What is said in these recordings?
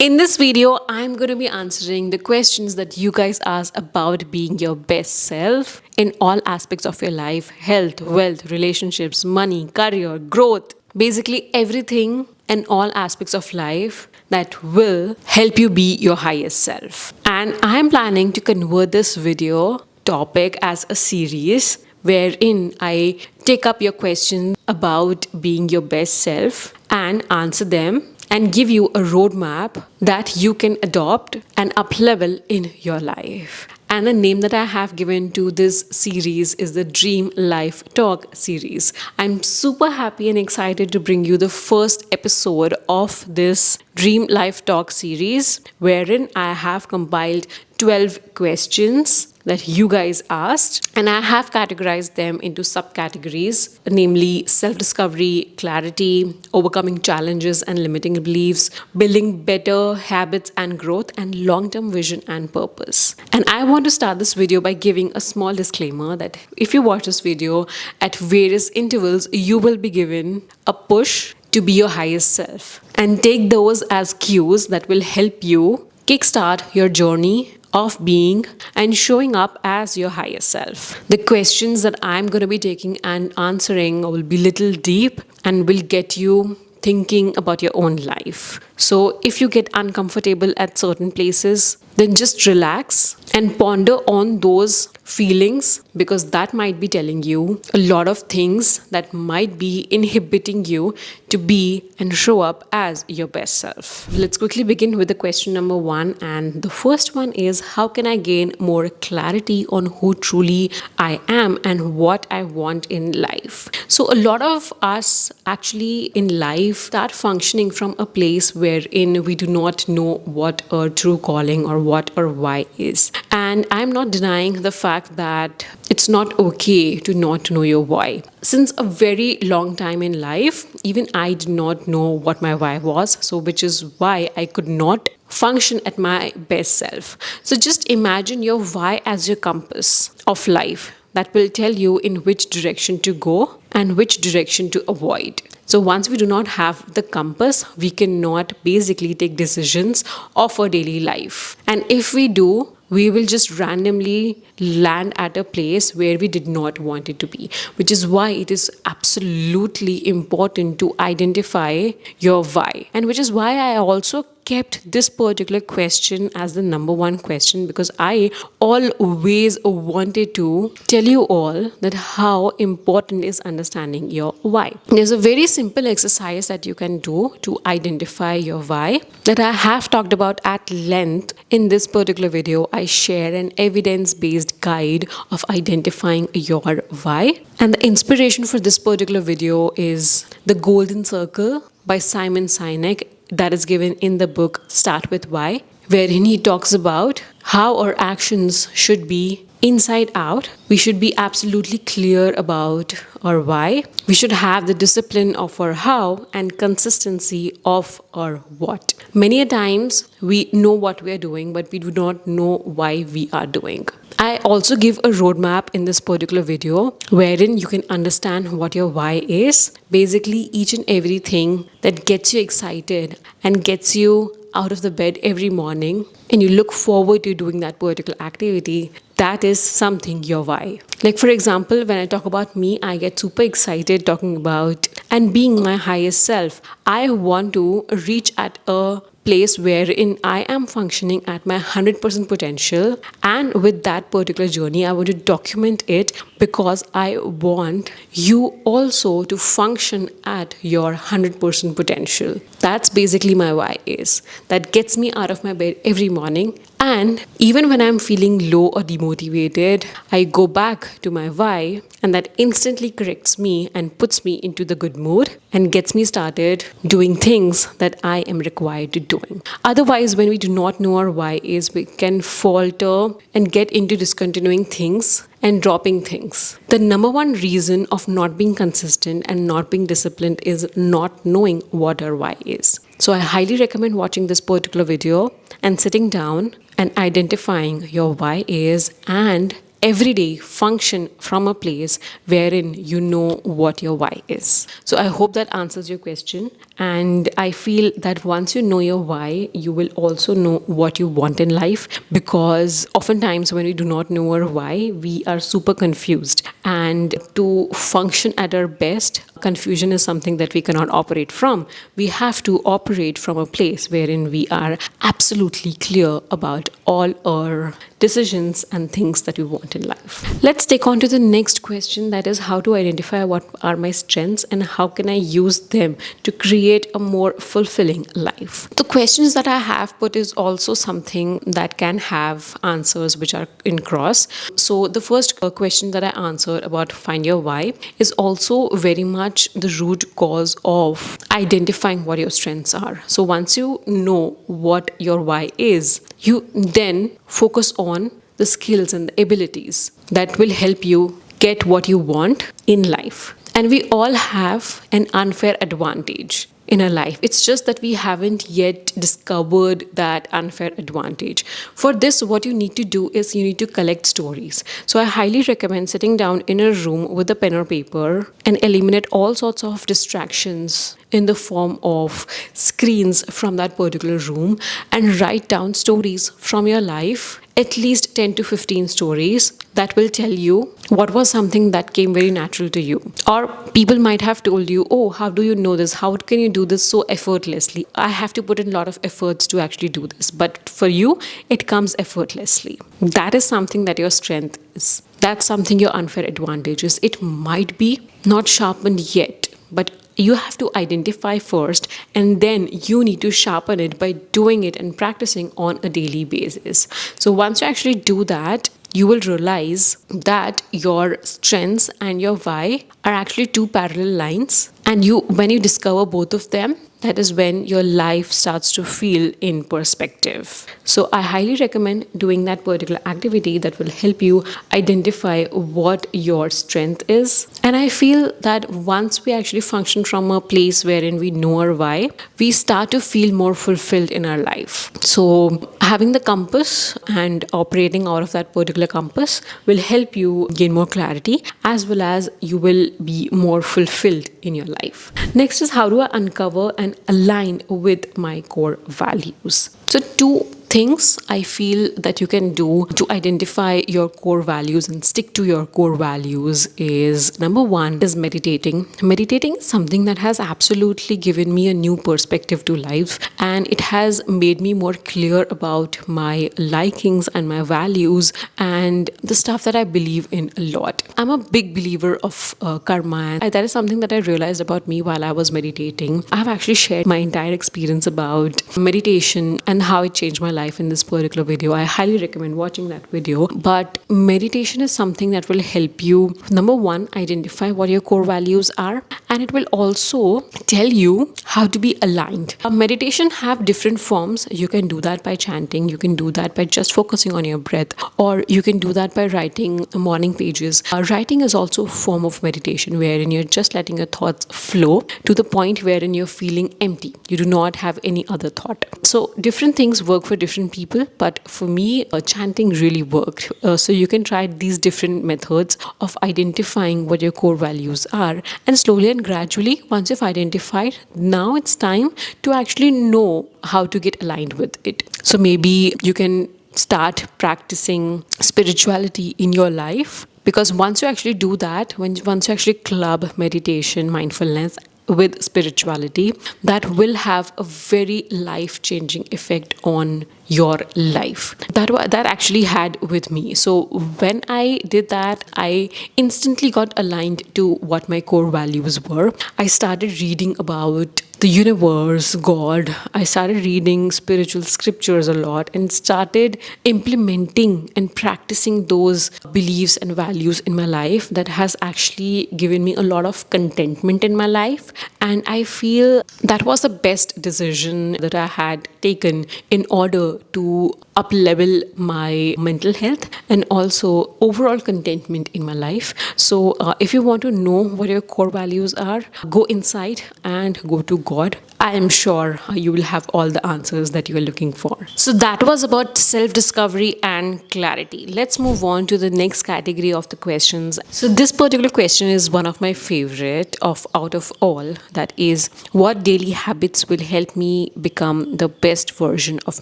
In this video, I'm going to be answering the questions that you guys ask about being your best self in all aspects of your life: health, wealth, relationships, money, career, growth, basically everything and all aspects of life that will help you be your highest self. And I'm planning to convert this video topic as a series wherein I take up your questions about being your best self and answer them and give you a roadmap that you can adopt and up level in your life. And the name that I have given to this series is the Dream Life Talk series. I'm super happy and excited to bring you the first episode of this Dream Life Talk series, wherein I have compiled 12 questions that you guys asked, and I have categorized them into subcategories, namely self-discovery, clarity, overcoming challenges and limiting beliefs, building better habits and growth, and long-term vision and purpose. And I want to start this video by giving a small disclaimer that if you watch this video at various intervals, you will be given a push to be your highest self, and take those as cues that will help you kickstart your journey of being and showing up as your highest self. The questions that I'm going to be taking and answering will be little deep and will get you thinking about your own life. So if you get uncomfortable at certain places, then just relax and ponder on those feelings, because that might be telling you a lot of things that might be inhibiting you to be and show up as your best self. Let's quickly begin with the question number 1. And the first one is, how can I gain more clarity on who truly I am and what I want in life? So a lot of us actually in life start functioning from a place wherein we do not know what our true calling or what our why is. And I'm not denying the fact that it's not okay to not know your why. Since a very long time in life, even I did not know what my why was, so which is why I could not function at my best self. So just imagine your why as your compass of life that will tell you in which direction to go and which direction to avoid. So once we do not have the compass, we cannot basically take decisions of our daily life. And if we do, we will just randomly land at a place where we did not want it to be, which is why it is absolutely important to identify your why. And which is why I also kept this particular question as the number 1 question, because I always wanted to tell you all that how important is understanding your why. There's a very simple exercise that you can do to identify your why that I have talked about at length in this particular video. I share an evidence-based guide of identifying your why, and the inspiration for this particular video is The Golden Circle by Simon Sinek, that is given in the book Start With Why, wherein he talks about how our actions should be inside out. We should be absolutely clear about our why. We should have the discipline of our how and consistency of our what. Many a times we know what we are doing, but we do not know why we are doing. I also give a roadmap in this particular video wherein you can understand what your why is. Basically, each and everything that gets you excited and gets you out of the bed every morning and you look forward to doing that particular activity, that is something your why. Like for example, when I talk about me, I get super excited talking about and being my highest self. I want to reach at a place wherein I am functioning at my 100% potential, and with that particular journey I want to document it because I want you also to function at your 100% potential. That's basically my why is. That gets me out of my bed every morning, and even when I'm feeling low or demotivated, I go back to my why, and that instantly corrects me and puts me into the good mood and gets me started doing things that I am required to doing. Otherwise, when we do not know our why is, we can falter and get into discontinuing things and dropping things. The number 1 reason of not being consistent and not being disciplined is not knowing what our why is. So I highly recommend watching this particular video and sitting down and identifying your why is and every day function from a place wherein you know what your why is. So I hope that answers your question. And I feel that once you know your why, you will also know what you want in life, because oftentimes when we do not know our why, we are super confused. And to function at our best, confusion is something that we cannot operate from. We have to operate from a place wherein we are absolutely clear about all our decisions and things that we want in life. Let's take on to the next question, that is how to identify what are my strengths and how can I use them to create a more fulfilling life. The questions that I have put is also something that can have answers which are in cross. So the first question that I answered about find your why is also very much the root cause of identifying what your strengths are. So once you know what your why is, you then focus on the skills and the abilities that will help you get what you want in life. And we all have an unfair advantage in our life. It's just that we haven't yet discovered that unfair advantage. For this, what you need to do is you need to collect stories. So I highly recommend sitting down in a room with a pen or paper and eliminate all sorts of distractions in the form of screens from that particular room and write down stories from your life, at least 10 to 15 stories that will tell you what was something that came very natural to you. Or people might have told you, oh, how do you know this? How can you do this so effortlessly? I have to put in a lot of efforts to actually do this. But for you, it comes effortlessly. That is something that your strength is. That's something your unfair advantage is. It might be not sharpened yet, but you have to identify first, and then you need to sharpen it by doing it and practicing on a daily basis. So once you actually do that, you will realize that your strengths and your why are actually two parallel lines. And when you discover both of them, that is when your life starts to feel in perspective. So I highly recommend doing that particular activity that will help you identify what your strength is. And I feel that once we actually function from a place wherein we know our why, we start to feel more fulfilled in our life. So having the compass and operating out of that particular compass will help you gain more clarity, as well as you will be more fulfilled in your life. Next is how do I uncover and align with my core values. So two things I feel that you can do to identify your core values and stick to your core values is, number one is meditating. Meditating is something that has absolutely given me a new perspective to life, and it has made me more clear about my likings and my values and the stuff that I believe in a lot. I'm a big believer of karma, and that is something that I realized about me while I was meditating. I have actually shared my entire experience about meditation and how it changed my life in this particular video. I highly recommend watching that video. But meditation is something that will help you, number one, identify what your core values are, and it will also tell you how to be aligned. Meditation have different forms. You can do that by chanting, you can do that by just focusing on your breath, or you can do that by writing morning pages. Writing is also a form of meditation wherein you're just letting your thoughts flow to the point wherein you're feeling empty. You do not have any other thought. So different things work for different people, but for me, chanting really worked. So you can try these different methods of identifying what your core values are, and slowly and gradually, once you've identified, now it's time to actually know how to get aligned with it. So maybe you can start practicing spirituality in your life, because once you actually do that, once you actually club meditation, mindfulness with spirituality, that will have a very life-changing effect on your life. That actually had with me. So when I did that, I instantly got aligned to what my core values were. I started reading about the universe, God. I started reading spiritual scriptures a lot and started implementing and practicing those beliefs and values in my life. That has actually given me a lot of contentment in my life. And I feel that was the best decision that I had taken in order to up-level my mental health and also overall contentment in my life. So if you want to know what your core values are, go inside and go to God, I am sure you will have all the answers that you are looking for. So that was about self-discovery and clarity. Let's move on to the next category of the questions. So this particular question is one of my favorite of out of all. That is, what daily habits will help me become the best version of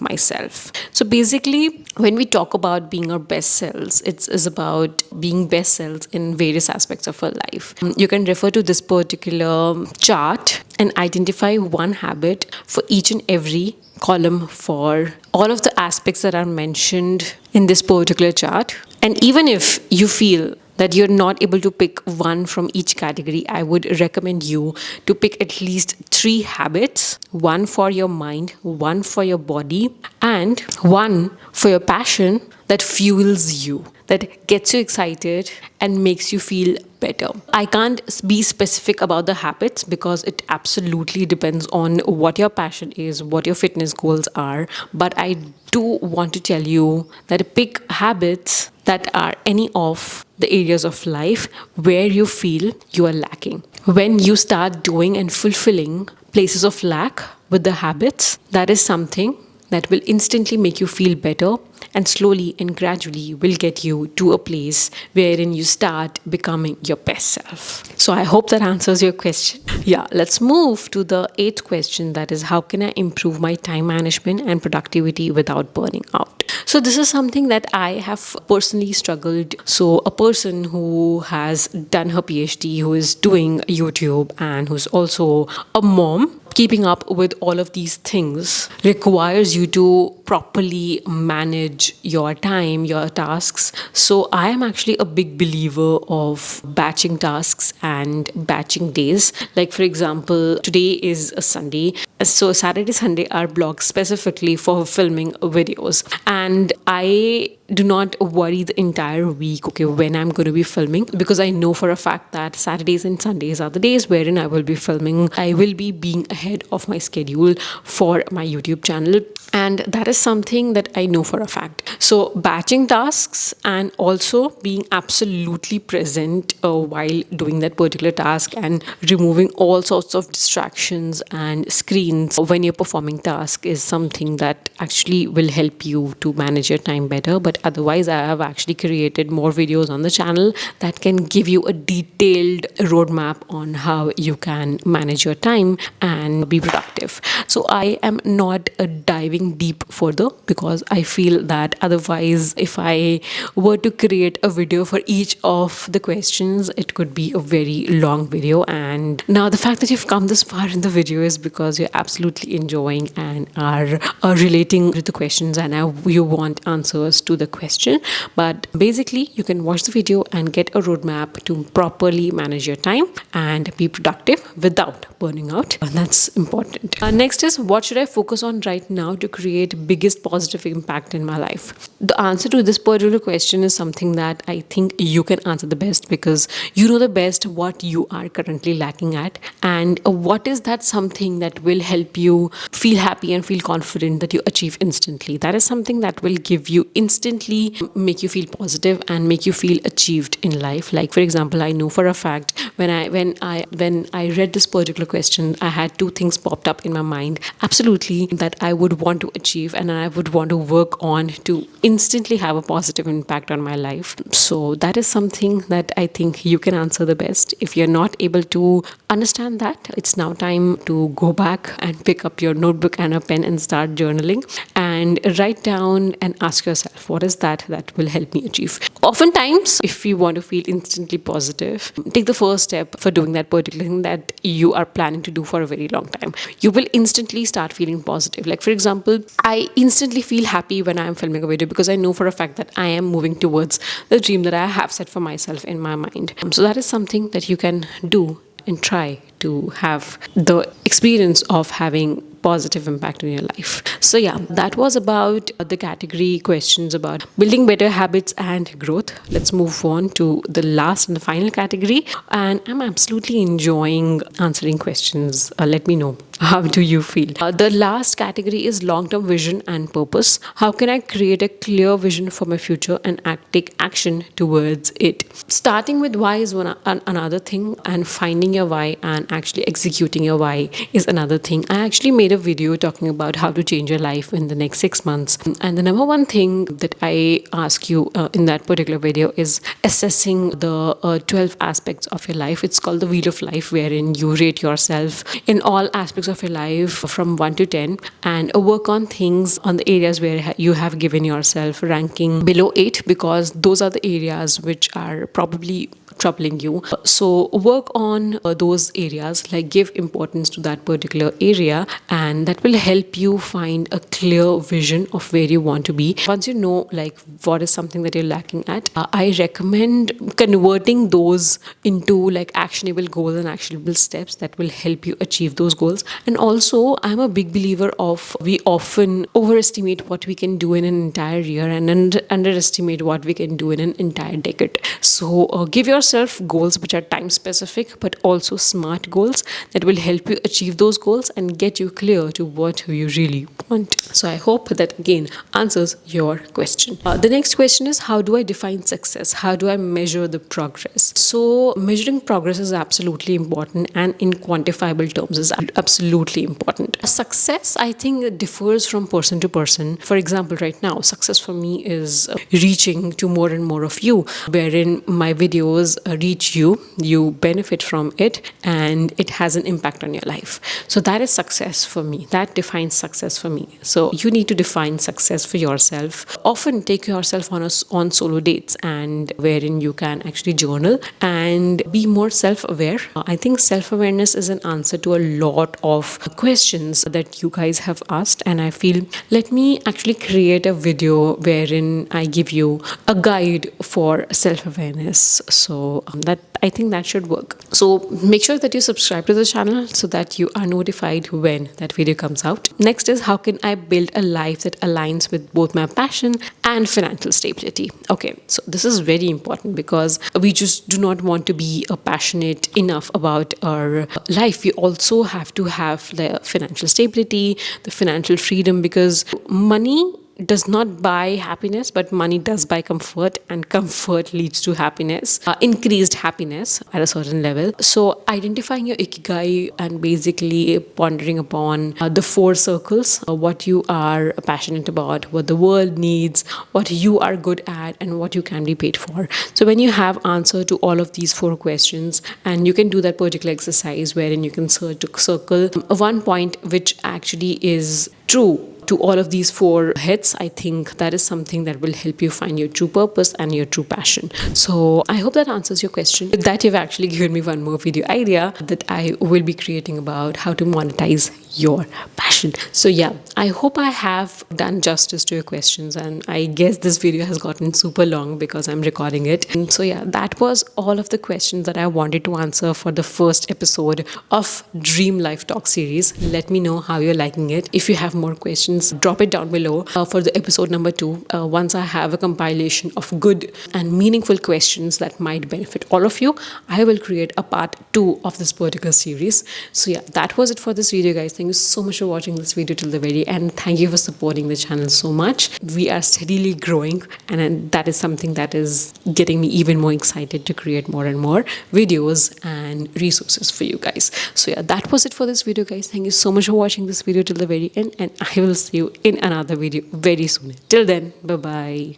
myself? So basically, when we talk about being our best selves, it's about being best selves in various aspects of our life. You can refer to this particular chart and identify one habit for each and every column for all of the aspects that are mentioned in this particular chart. And even if you feel that you're not able to pick one from each category, I would recommend you to pick at least 3 habits: one for your mind, one for your body, and one for your passion that fuels you, that gets you excited and makes you feel better. I can't be specific about the habits because it absolutely depends on what your passion is, what your fitness goals are. But I do want to tell you that pick habits that are any of the areas of life where you feel you are lacking. When you start doing and fulfilling places of lack with the habits, that is something that will instantly make you feel better and slowly and gradually will get you to a place wherein you start becoming your best self. So I hope that answers your question. Yeah, let's move to the 8th question, that is, how can I improve my time management and productivity without burning out? So this is something that I have personally struggled. So a person who has done her PhD, who is doing YouTube and who's also a mom, keeping up with all of these things requires you to properly manage your time, your tasks. So I am actually a big believer of batching tasks and batching days. Like, for example, today is a Sunday. So Saturday, Sunday are blocked specifically for filming videos. And I do not worry the entire week, okay, when I'm going to be filming, because I know for a fact that Saturdays and Sundays are the days wherein I will be filming. I will be being ahead of my schedule for my YouTube channel. And that is something that I know for a fact. So batching tasks and also being absolutely present while doing that particular task and removing all sorts of distractions and screens when you're performing task is something that actually will help you to manage your time better. But otherwise, I have actually created more videos on the channel that can give you a detailed roadmap on how you can manage your time and be productive. So I am not diving deep further because I feel that otherwise, if I were to create a video for each of the questions, it could be a very long video. And now the fact that you've come this far in the video is because you're absolutely enjoying and are relating to the questions and you want answers to the question. But basically, you can watch the video and get a roadmap to properly manage your time and be productive without burning out. And that's important. Next is, what should I focus on right now to create biggest positive impact in my life? The answer to this particular question is something that I think you can answer the best, because you know the best what you are currently lacking at and what is that something that will help you feel happy and feel confident that you achieve instantly. That is something that will give you instantly, make you feel positive and make you feel achieved in life. Like, for example, I know for a fact when I read this particular question, I had 2 things popped up in my mind absolutely that I would want to achieve and I would want to work on to instantly have a positive impact on my life. So that is something that I think you can answer the best. If you're not able to understand that, it's now time to go back and pick up your notebook and a pen and start journaling and write down and ask yourself, what is that will help me achieve? Oftentimes, if you want to feel instantly positive, take the first step for doing that particular thing that you are planning to do for a very long time. You will instantly start feeling positive. Like, for example, I instantly feel happy when I am filming a video because I know for a fact that I am moving towards the dream that I have set for myself in my mind. So that is something that you can do and try to have the experience of having positive impact in your life. So yeah, that was about the category questions about building better habits and growth. Let's move on to the last and the final category. And I'm absolutely enjoying answering questions. Let me know How do you feel? The last category is long-term vision and purpose. How can I create a clear vision for my future and take action towards it? Starting with why is another thing, and finding your why and actually executing your why is another thing. I actually made a video talking about how to change your life in the next 6 months. And the number one thing that I ask you in that particular video is assessing the 12 aspects of your life. It's called the Wheel of Life, wherein you rate yourself in all aspects of your life from 1 to 10 and work on things on the areas where you have given yourself ranking below 8, because those are the areas which are probably troubling you. So work on those areas, like give importance to that particular area, and that will help you find a clear vision of where you want to be. Once you know like what is something that you're lacking at, I recommend converting those into like actionable goals and actionable steps that will help you achieve those goals. And also, I'm a big believer of, we often overestimate what we can do in an entire year and underestimate what we can do in an entire decade. So give yourself goals which are time specific, but also smart goals that will help you achieve those goals and get you clear to what you really want. So I hope that again answers your question. The next question is, how do I define success? How do I measure the progress? So measuring progress is absolutely important, and in quantifiable terms is absolutely important. Success, I think, it differs from person to person. For example, right now, success for me is reaching to more and more of you, wherein my videos reach you, you benefit from it, and it has an impact on your life. So that is success for me. That defines success for me. So you need to define success for yourself. Often take yourself on solo dates, and wherein you can actually journal and be more self-aware. I think self-awareness is an answer to a lot of questions that you guys have asked, and I feel, let me actually create a video wherein I give you a guide for self-awareness. So that, I think that should work. So make sure that you subscribe to the channel so that you are notified when that video comes out. Next is, how can I build a life that aligns with both my passion and financial stability? Okay, so this is very important, because we just do not want to be passionate enough about our life. We also have to have the financial stability, the financial freedom, because money does not buy happiness, but money does buy comfort, and comfort leads to happiness, increased happiness at a certain level. So identifying your ikigai and basically pondering upon the 4 circles, what you are passionate about, what the world needs, what you are good at, and what you can be paid for. So when you have answer to all of these 4 questions, and you can do that particular exercise wherein you can circle one point which actually is true to all of these 4 hits, I think that is something that will help you find your true purpose and your true passion. So I hope that answers your question. With that, you've actually given me one more video idea that I will be creating about how to monetize your passion. So yeah, I hope I have done justice to your questions, and I guess this video has gotten super long because I'm recording it. And so yeah, that was all of the questions that I wanted to answer for the first episode of Dream Life Talk series. Let me know how you're liking it. If you have more questions, drop it down below for the episode number 2. Once I have a compilation of good and meaningful questions that might benefit all of you, I will create a part 2 of this particular series. So yeah, that was it for this video, guys. Thank you so much for watching this video till the very end. Thank you for supporting the channel so much. We are steadily growing, and that is something that is getting me even more excited to create more and more videos and resources for you guys. So yeah, that was it for this video, guys. Thank you so much for watching this video till the very end, and I will see you in another video very soon. Till then, bye bye.